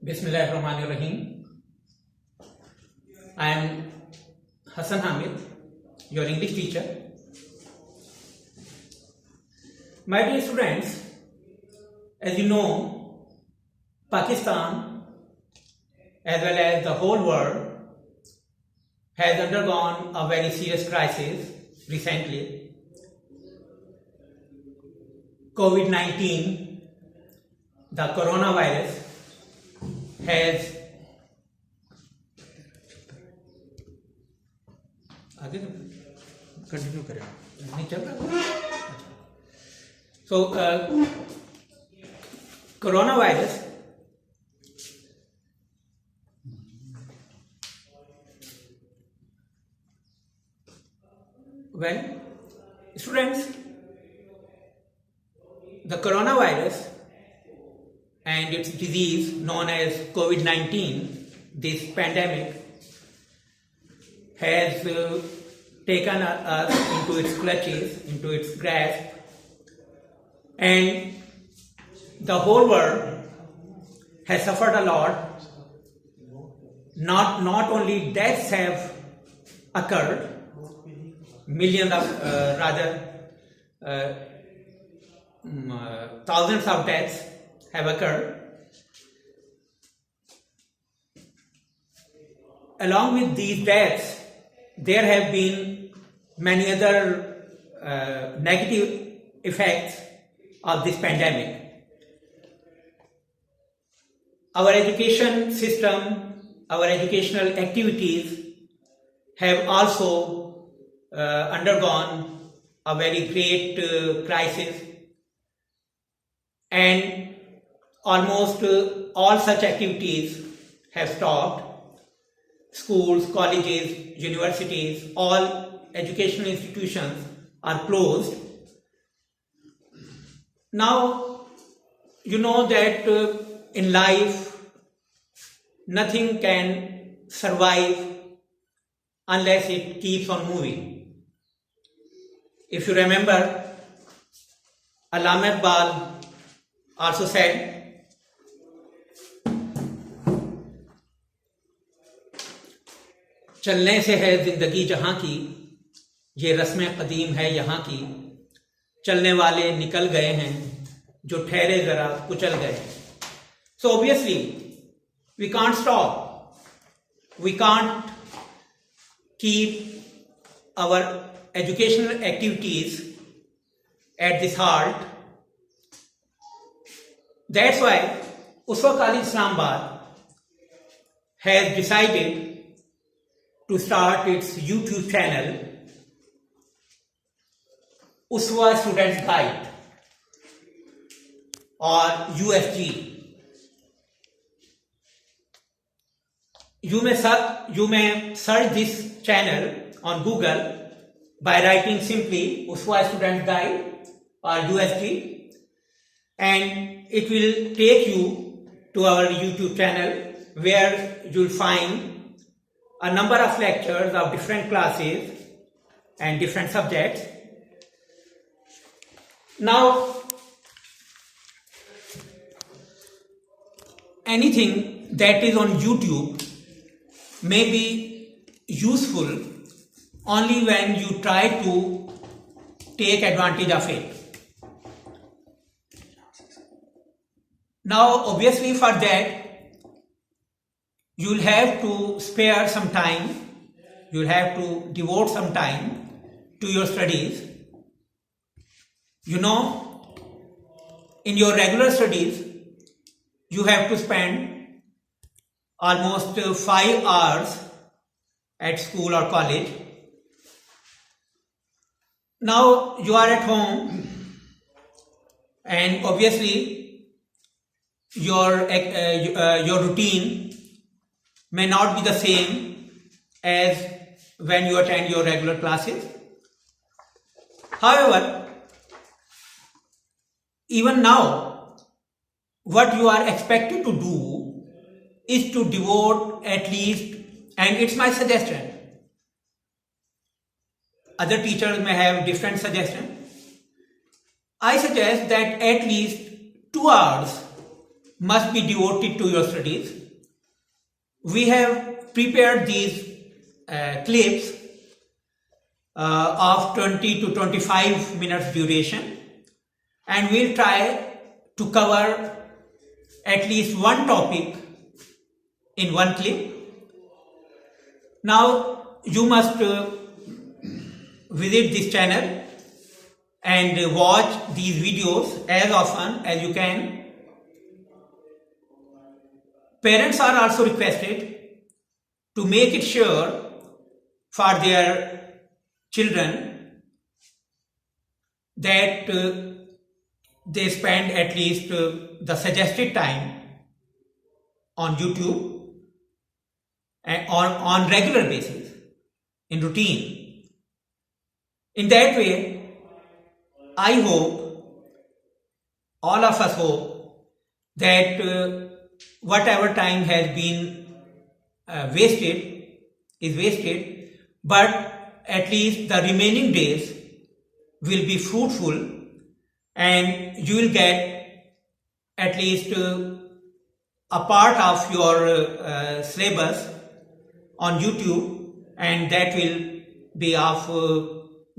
Bismillahirrahmanirrahim. I am Hassan Hamid, your English teacher. My dear students, as you know, Pakistan as well as the whole world has undergone a very serious crisis recently. COVID-19, the coronavirus, has आगे continue करें नहीं चल रहा so coronavirus well students, the coronavirus and its disease known as COVID-19, this pandemic, has taken us into its clutches, into its grasp, and the whole world has suffered a lot. Not only deaths have occurred, millions of thousands of deaths have occurred. Along with these deaths, there have been many other negative effects of this pandemic. Our education system, our educational activities have also undergone a very great crisis, and almost all such activities have stopped. Schools, colleges, universities, all educational institutions are closed. Now, you know that in life, nothing can survive unless it keeps on moving. If you remember, Allama Iqbal also said, चलने से है जिंदगी जहां की, ये रस्में कदीम है यहाँ की, चलने वाले निकल गए हैं जो ठहरे जरा कुचल गए. So obviously we can't stop, we can't keep our educational activities at this halt. That's why Uswa College Islamabad has decided to start its YouTube channel, Uswa Students Guide, or USG. You may search this channel on Google by writing simply Uswa Students Guide or USG, and it will take you to our YouTube channel where you'll find a number of lectures of different classes and different subjects. Now, anything that is on YouTube may be useful only when you try to take advantage of it. Now, obviously for that, you'll have to spare some time, you'll have to devote some time to your studies. You know, in your regular studies, you have to spend almost 5 hours at school or college. Now you are at home, and obviously your routine may not be the same as when you attend your regular classes. However, even now, what you are expected to do is to devote at least, and it's my suggestion, other teachers may have different suggestions, I suggest that at least 2 hours must be devoted to your studies. We have prepared these clips of 20 to 25 minutes duration, and we'll try to cover at least one topic in one clip. Now you must visit this channel and watch these videos as often as you can. Parents are also requested to make it sure for their children that they spend at least the suggested time on YouTube and on regular basis, in routine. In that way, I hope, all of us hope, that whatever time has been wasted is wasted, but at least the remaining days will be fruitful, and you will get at least a part of your syllabus on YouTube, and that will be of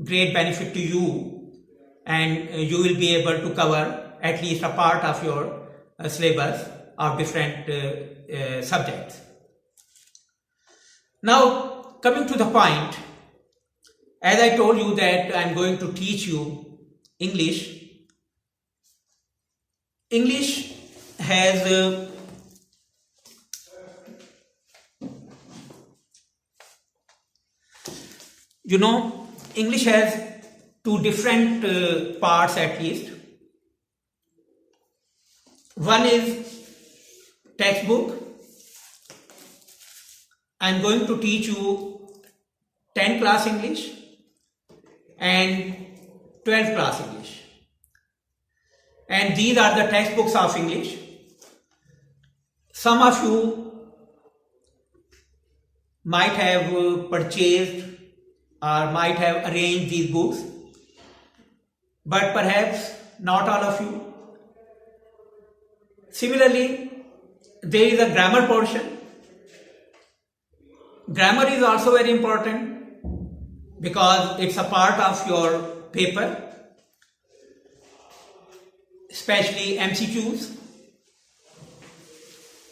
great benefit to you, and you will be able to cover at least a part of your syllabus of different subjects. Now, coming to the point, as I told you that I am going to teach you English. English has English has two different parts at least. One is textbook. I am going to teach you 10th class English and 12th class English. And these are the textbooks of English. Some of you might have purchased or might have arranged these books, but perhaps not all of you. Similarly, there is a grammar portion. Grammar is also very important because it's a part of your paper, especially MCQs.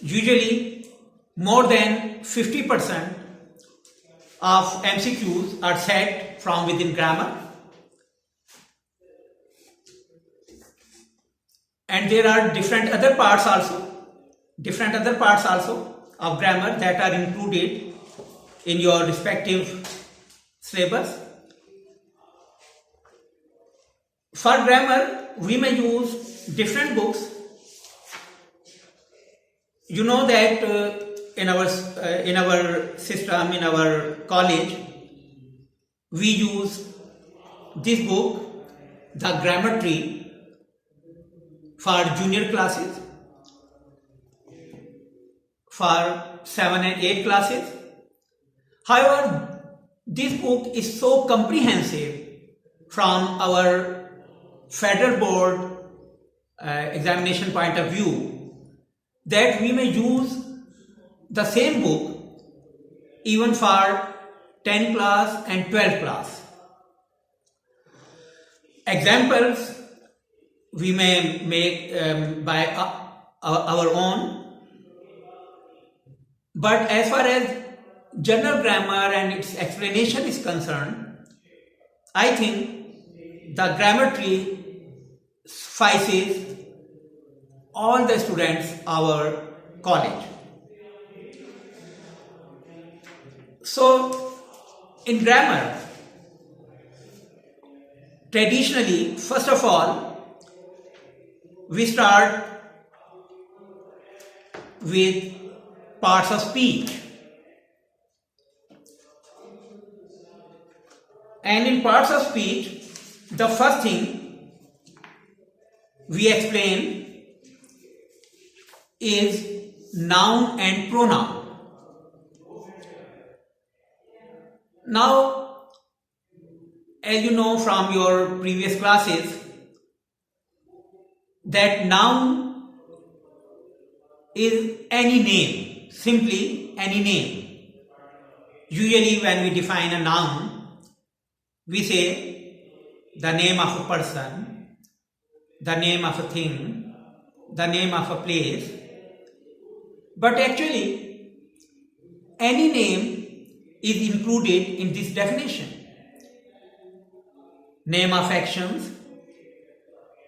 Usually, more than 50% of MCQs are set from within grammar. And there are different other parts also of grammar that are included in your respective syllabus. For grammar, we may use different books. You know that in our system, in our college, we use this book, The Grammar Tree, for junior classes, for 7 and 8 classes. However, this book is so comprehensive from our federal board examination point of view that we may use the same book even for 10th class and 12th class. Examples we may make by our own, but as far as general grammar and its explanation is concerned, I think the grammar tree suffices all the students of our college. So, in grammar, traditionally, first of all, we start with parts of speech. And in parts of speech, the first thing we explain is noun and pronoun. Now, as you know from your previous classes, that noun is any name, simply any name. Usually when we define a noun, we say the name of a person, the name of a thing, the name of a place. But actually, any name is included in this definition. Name of actions,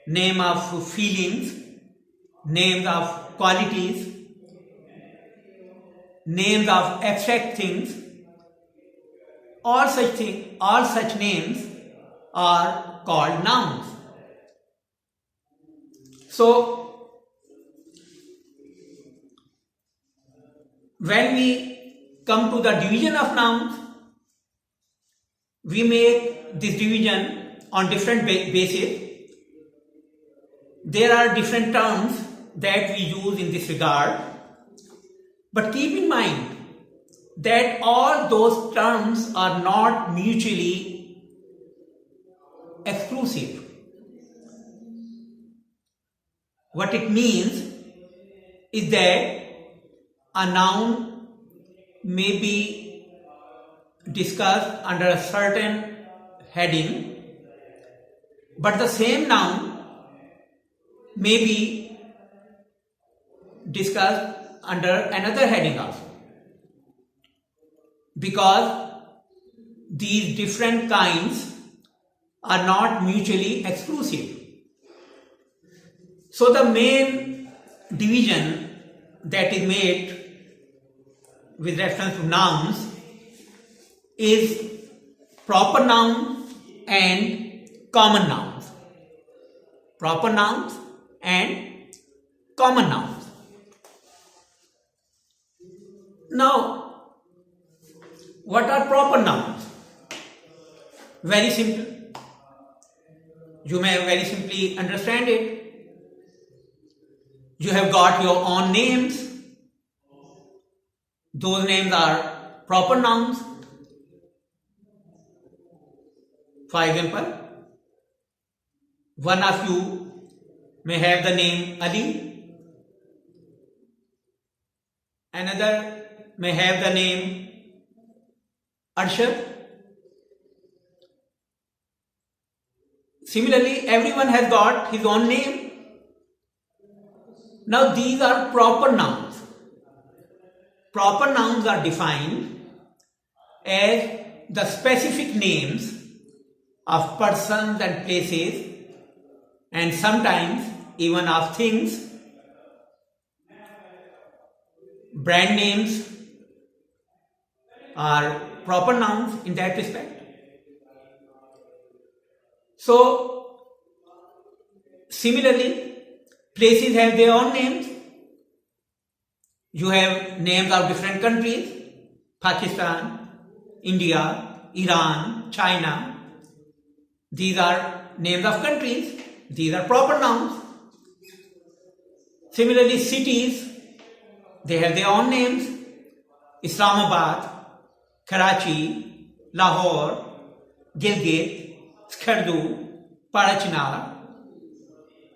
name of feelings, names of qualities, names of abstract things, all such names are called nouns. So, when we come to the division of nouns, we make this division on different bases. There are different terms that we use in this regard, but keep in mind that all those terms are not mutually exclusive. What it means is that a noun may be discussed under a certain heading, but the same noun may be discussed under another heading also, because these different kinds are not mutually exclusive. So the main division that is made with reference to nouns is proper noun and common nouns. Proper nouns and common nouns. Now, what are proper nouns? Very simple. You may very simply understand it. You have got your own names. Those names are proper nouns. For example, one of you may have the name Ali, another may have the name Arshad. Similarly, everyone has got his own name. Now these are proper nouns. Proper nouns are defined as the specific names of persons and places, and sometimes even of things. Brand names are proper nouns in that respect. So, similarly, places have their own names. You have names of different countries: Pakistan, India, Iran, China. These are names of countries. These are proper nouns. Similarly, cities, they have their own names: Islamabad, Karachi, Lahore, Gilgit, Skardu, Parachinar,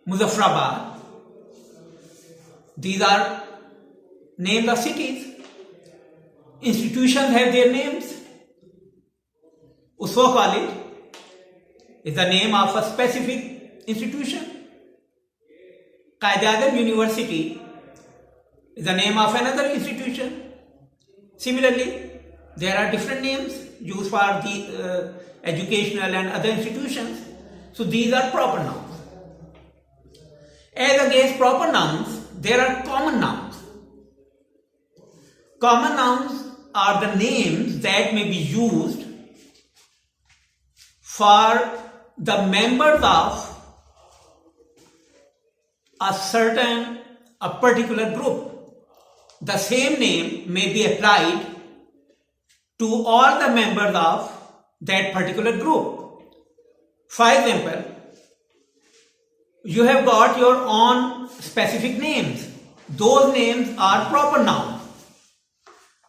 Muzaffarabad. These are names of cities. Institutions have their names. Uswa College is the name of a specific institution. Quaid-e-Azam University is the name of another institution. Similarly, there are different names used for the educational and other institutions. So these are proper nouns. As against proper nouns, there are common nouns. Common nouns are the names that may be used for the members of a particular group. The same name may be applied to all the members of that particular group. For example, you have got your own specific names. Those names are proper nouns.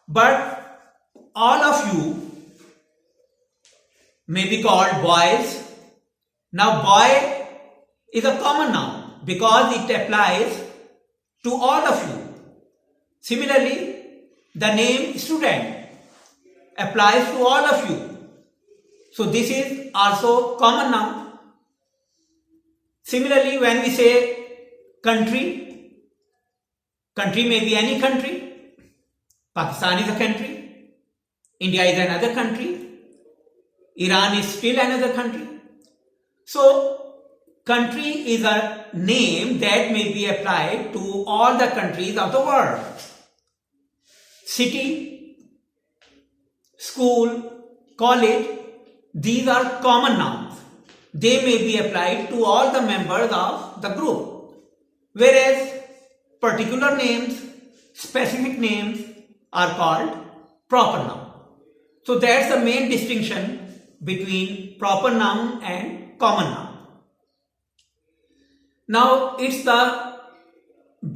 But all of you may be called boys. Now, boy is a common noun because it applies to all of you. Similarly, the name student applies to all of you. So this is also common noun. Similarly, when we say country, country may be any country. Pakistan is a country. India is another country. Iran is still another country. So country is a name that may be applied to all the countries of the world. City, school, college, these are common nouns. They may be applied to all the members of the group. Whereas particular names, specific names are called proper noun. So that's the main distinction between proper noun and common noun. Now it's the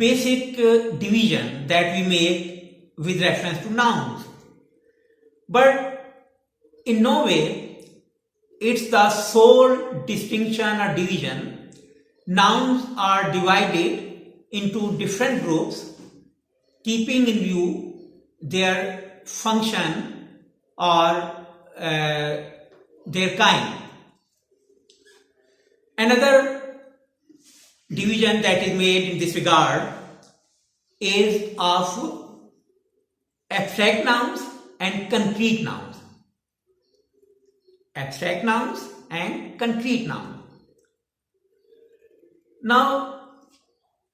basic division that we make with reference to nouns. But in no way it's the sole distinction or division. Nouns are divided into different groups, keeping in view their function or their kind. Another division that is made in this regard is of abstract nouns and concrete nouns. Abstract nouns and concrete nouns. Now,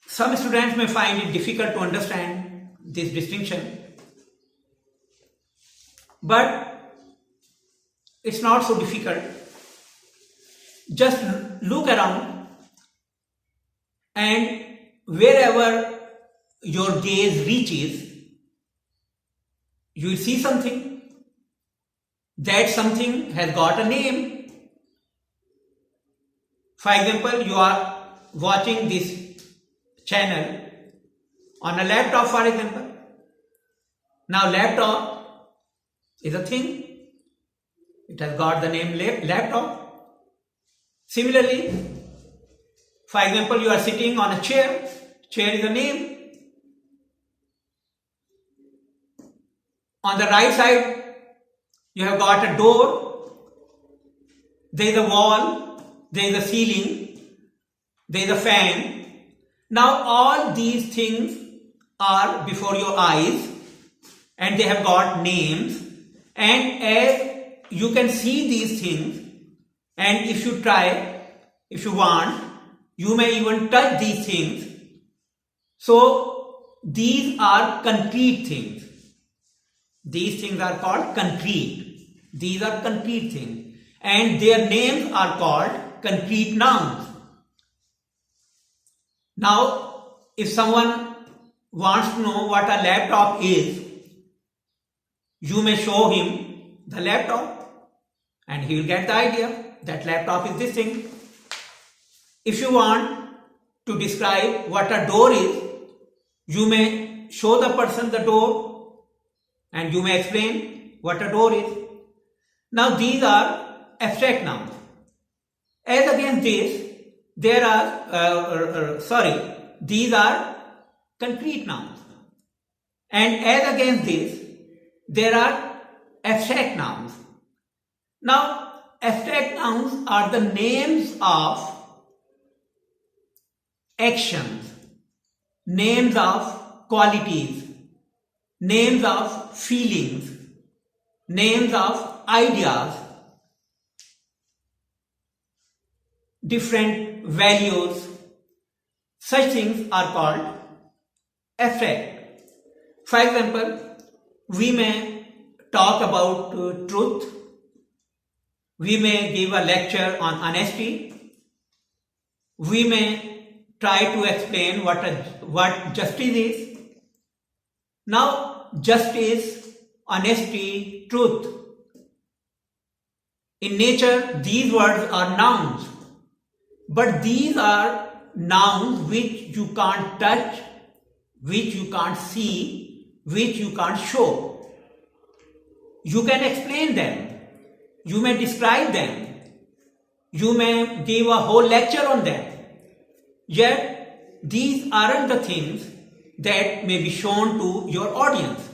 some students may find it difficult to understand this distinction, but it's not so difficult. Just look around, and wherever your gaze reaches, you will see something. That something has got a name. For example, you are watching this channel on a laptop, for example. Now laptop is a thing. It has got the name laptop. Similarly, for example, you are sitting on a chair. Chair is a name. On the right side, you have got a door. There is a wall. There is a ceiling. There is a fan. Now all these things are before your eyes and they have got names. And as you can see these things, and if you try, if you want, you may even touch these things. So these are concrete things. These things are called concrete. These are concrete things. And their names are called concrete nouns. Now, if someone wants to know what a laptop is, you may show him the laptop and he will get the idea that laptop is this thing. If you want to describe what a door is, you may show the person the door and you may explain what a door is. Now these are abstract nouns. As against this, there are, these are concrete nouns. And as against this, there are abstract nouns. Now, abstract nouns are the names of actions, names of qualities, names of feelings, names of ideas, different values. Such things are called abstract. For example, we may talk about truth. We may give a lecture on honesty. We may try to explain what justice is. Now, justice, honesty, truth. In nature, these words are nouns, but these are nouns which you can't touch, which you can't see, which you can't show. You can explain them, you may describe them, you may give a whole lecture on them, yet these aren't the things that may be shown to your audience.